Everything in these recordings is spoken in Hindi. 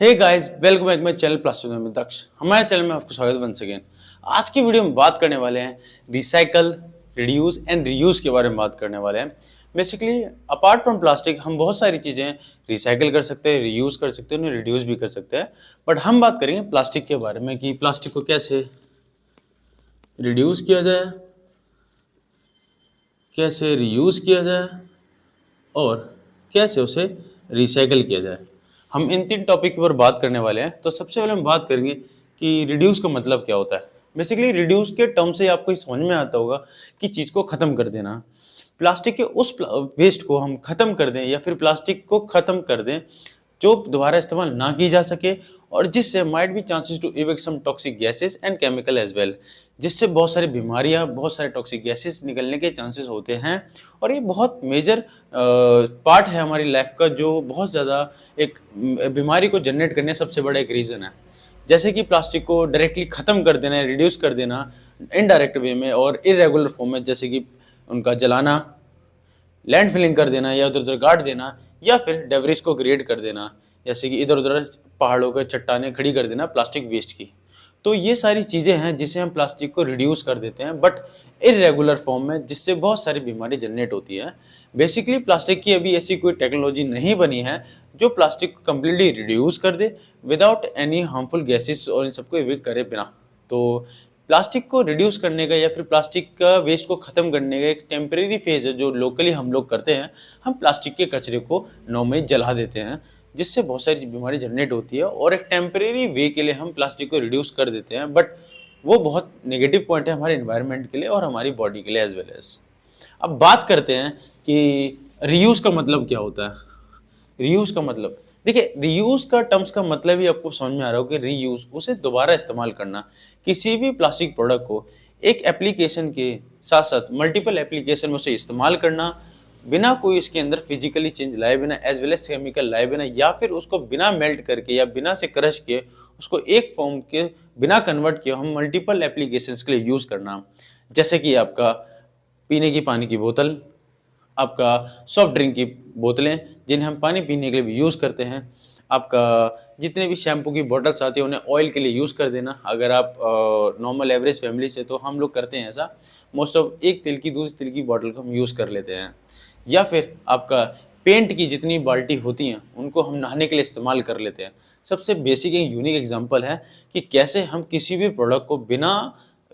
Hey guys, welcome back my channel plastic में दक्ष। हमारे चैनल में आपको स्वागत वंस अगेन। आज की वीडियो में बात करने वाले हैं रिसाइकल, रिड्यूस एंड रीयूज के बारे में बात करने वाले हैं। बेसिकली अपार्ट फ्रॉम प्लास्टिक हम बहुत सारी चीज़ें रिसाइकल कर सकते हैं, रीयूज कर सकते हैं, उन्हें रिड्यूस भी कर सकते हैं। बट हम बात करेंगे प्लास्टिक के बारे में कि प्लास्टिक को कैसे रिड्यूस किया जाए, कैसे रीयूज किया जाए और कैसे उसे रिसाइकल किया जाए। हम इन तीन टॉपिक पर बात करने वाले हैं। तो सबसे पहले हम बात करेंगे कि रिड्यूस का मतलब क्या होता है। बेसिकली रिड्यूस के टर्म से आपको समझ में आता होगा कि चीज़ को ख़त्म कर देना। प्लास्टिक के उस वेस्ट को हम ख़त्म कर दें या फिर प्लास्टिक को ख़त्म कर दें जो दोबारा इस्तेमाल ना की जा सके और जिससे might be chances to evict some toxic gases and chemical as well, जिससे बहुत सारी बीमारियां, बहुत सारे टॉक्सिक गैसेस निकलने के चांसेस होते हैं। और ये बहुत मेजर पार्ट है हमारी लाइफ का, जो बहुत ज़्यादा एक बीमारी को जनरेट करने सबसे बड़ा एक रीज़न है। जैसे कि प्लास्टिक को डायरेक्टली ख़त्म कर देना, रिड्यूस कर देना इनडायरेक्ट वे में और इरेगुलर फॉर्म में, जैसे कि उनका जलाना, लैंड फिलिंग कर देना या उधर उधर गाड़ देना, या फिर डेब्रिस को क्रिएट कर देना, जैसे कि इधर उधर पहाड़ों के चट्टानें खड़ी कर देना प्लास्टिक वेस्ट की। तो ये सारी चीज़ें हैं जिससे हम प्लास्टिक को रिड्यूस कर देते हैं, बट इरेगुलर फॉर्म में, जिससे बहुत सारी बीमारी जनरेट होती है। बेसिकली प्लास्टिक की अभी ऐसी कोई टेक्नोलॉजी नहीं बनी है जो प्लास्टिक को कम्प्लीटली रिड्यूस कर दे विदाउट एनी हार्मफुल गैसेस और इन सबको इविक्ट करे बिना। तो प्लास्टिक को रिड्यूस करने का या फिर प्लास्टिक का वेस्ट को ख़त्म करने का एक टेम्परेरी फेज है जो लोकली हम लोग करते हैं। हम प्लास्टिक के कचरे को नॉर्मली जला देते हैं, जिससे बहुत सारी बीमारी जनरेट होती है और एक टेम्परेरी वे के लिए हम प्लास्टिक को रिड्यूस कर देते हैं। बट वो बहुत नेगेटिव पॉइंट है हमारे इन्वायरमेंट के लिए और हमारी बॉडी के लिए एज वेल एज। अब बात करते हैं कि रीयूज का मतलब क्या होता है। रीयूज का मतलब, देखिए, रीयूज का टर्म्स का मतलब ही आपको समझ में आ रहा हो कि रीयूज, उसे दोबारा इस्तेमाल करना। किसी भी प्लास्टिक प्रोडक्ट को एक एप्लीकेशन के साथ साथ मल्टीपल एप्लीकेशन में उसे इस्तेमाल करना, बिना कोई इसके अंदर फिजिकली चेंज लाए बिना, एज वेल एज केमिकल लाए बिना, या फिर उसको बिना मेल्ट करके या बिना से क्रश किए उसको एक फॉर्म के बिना कन्वर्ट किए हम मल्टीपल एप्लीकेशंस के लिए यूज़ करना। जैसे कि आपका पीने की पानी की बोतल, आपका सॉफ्ट ड्रिंक की बोतलें जिन्हें हम पानी पीने के लिए भी यूज़ करते हैं, आपका जितने भी शैम्पू की बॉटल्स आती हैं उन्हें ऑयल के लिए यूज़ कर देना। अगर आप नॉर्मल एवरेज फैमिली से, तो हम लोग करते हैं ऐसा, मोस्ट ऑफ एक तिल की दूसरी तिल की बॉटल को हम यूज़ कर लेते हैं। या फिर आपका पेंट की जितनी बाल्टी होती हैं उनको हम नहाने के लिए इस्तेमाल कर लेते हैं। सबसे बेसिक एक यूनिक एग्जांपल है कि कैसे हम किसी भी प्रोडक्ट को बिना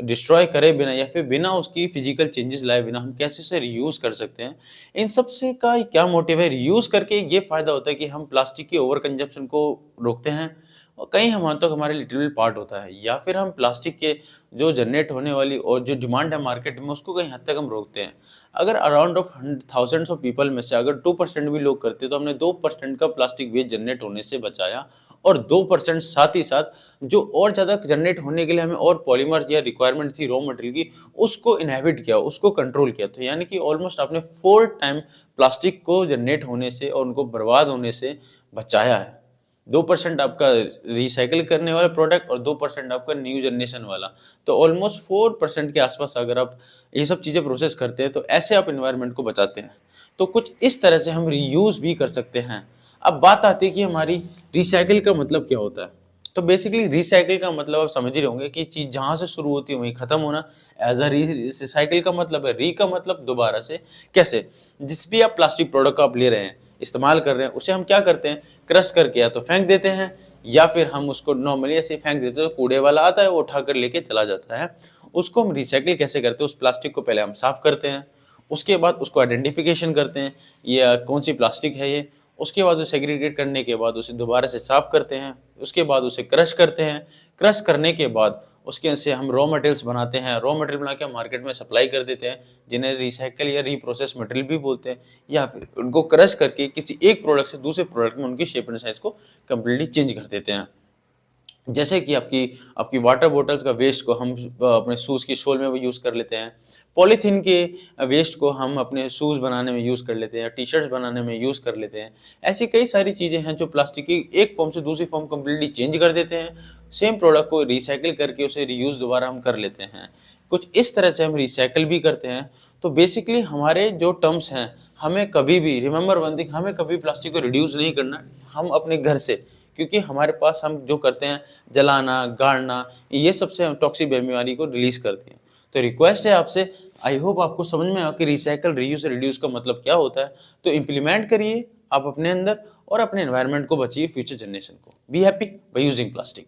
डिस्ट्रॉय करे बिना या फिर बिना उसकी फिजिकल चेंजेस लाए बिना हम कैसे उसे रीयूज कर सकते हैं। इन सबसे का क्या मोटिव है, रीयूज करके ये फायदा होता है कि हम प्लास्टिक की ओवर कंजप्शन को रोकते हैं और कहीं हमारे तक हमारे लिटिल पार्ट होता है, या फिर हम प्लास्टिक के जो जनरेट होने वाली और जो डिमांड है मार्केट में उसको कहीं हद तक हम रोकते हैं। अगर around of thousands of people में से अगर 2% भी लोग करते तो हमने 2% का प्लास्टिक वेस्ट जनरेट होने से बचाया, और 2% साथ ही साथ जो और ज़्यादा जनरेट होने के लिए हमें और पॉलीमर या रिक्वायरमेंट थी रॉ मटेरियल की, उसको इनहेबिट किया, उसको कंट्रोल किया। तो यानी कि ऑलमोस्ट आपने 4 टाइम प्लास्टिक को जनरेट होने से और उनको बर्बाद होने से बचाया है। 2% आपका रिसाइकिल करने वाला प्रोडक्ट और 2% आपका न्यू जनरेशन वाला। तो ऑलमोस्ट 4% के आसपास अगर आप ये सब चीज़ें प्रोसेस करते हैं तो ऐसे आप एनवायरनमेंट को बचाते हैं। तो कुछ इस तरह से हम रीयूज भी कर सकते हैं। अब बात आती है कि हमारी रिसाइकिल का मतलब क्या होता है। तो बेसिकली रिसाइकिल का मतलब आप समझ ही रहे होंगे कि चीज़ जहाँ से शुरू होती है वहीं खत्म होना। एज अ रिसाइकिल का मतलब है, री का मतलब दोबारा से। कैसे? जिस भी आप प्लास्टिक प्रोडक्ट को आप ले रहे हैं, इस्तेमाल कर रहे हैं, उसे हम क्या करते हैं, क्रश करके या तो फेंक देते हैं, या फिर हम उसको नॉर्मली ऐसे फेंक देते हैं। तो कूड़े वाला आता है, वो उठाकर लेके चला जाता है। उसको हम रिसाइकिल कैसे करते हैं, उस प्लास्टिक को पहले हम साफ करते हैं, उसके बाद उसको आइडेंटिफिकेशन करते हैं ये कौन सी प्लास्टिक है ये, उसके बाद उसे सेग्रीगेट करने के बाद उसे दोबारा से साफ करते हैं, उसके बाद उसे क्रश करते हैं। क्रश करने के बाद उसके से हम रॉ मटेरियल्स बनाते हैं, रॉ मटेरियल बना के मार्केट में सप्लाई कर देते हैं, जिन्हें रिसाइकल या रीप्रोसेस मटेरियल भी बोलते हैं। या फिर उनको क्रश करके किसी एक प्रोडक्ट से दूसरे प्रोडक्ट में उनकी शेप एंड साइज को कम्प्लीटली चेंज कर देते हैं। जैसे कि आपकी आपकी वाटर बॉटल्स का वेस्ट को हम अपने शूज़ की सोल में भी यूज़ कर लेते हैं। पॉलीथीन के वेस्ट को हम अपने शूज़ बनाने में यूज़ कर लेते हैं, टी-शर्ट्स बनाने में यूज़ कर लेते हैं। ऐसी कई सारी चीज़ें हैं जो प्लास्टिक की एक फॉर्म से दूसरी फॉर्म कंप्लीटली चेंज कर देते हैं। सेम प्रोडक्ट को रिसाइकिल करके उसे रीयूज़ दोबारा हम कर लेते हैं। कुछ इस तरह से हम रिसाइकिल भी करते हैं। तो बेसिकली हमारे जो टर्म्स हैं, हमें कभी भी रिमेंबर वन थिंग, हमें कभी प्लास्टिक को रिड्यूस नहीं करना। हम अपने घर से क्योंकि हमारे पास हम जो करते हैं जलाना, गाड़ना, ये सबसे टॉक्सिक बीमारी को रिलीज करते हैं। तो रिक्वेस्ट है आपसे, आई होप आपको समझ में आया कि रिसाइकल, रीयूज, रिड्यूस का मतलब क्या होता है। तो इम्प्लीमेंट करिए आप अपने अंदर और अपने एनवायरनमेंट को बचिए, फ्यूचर जनरेशन को। Be happy by using plastic.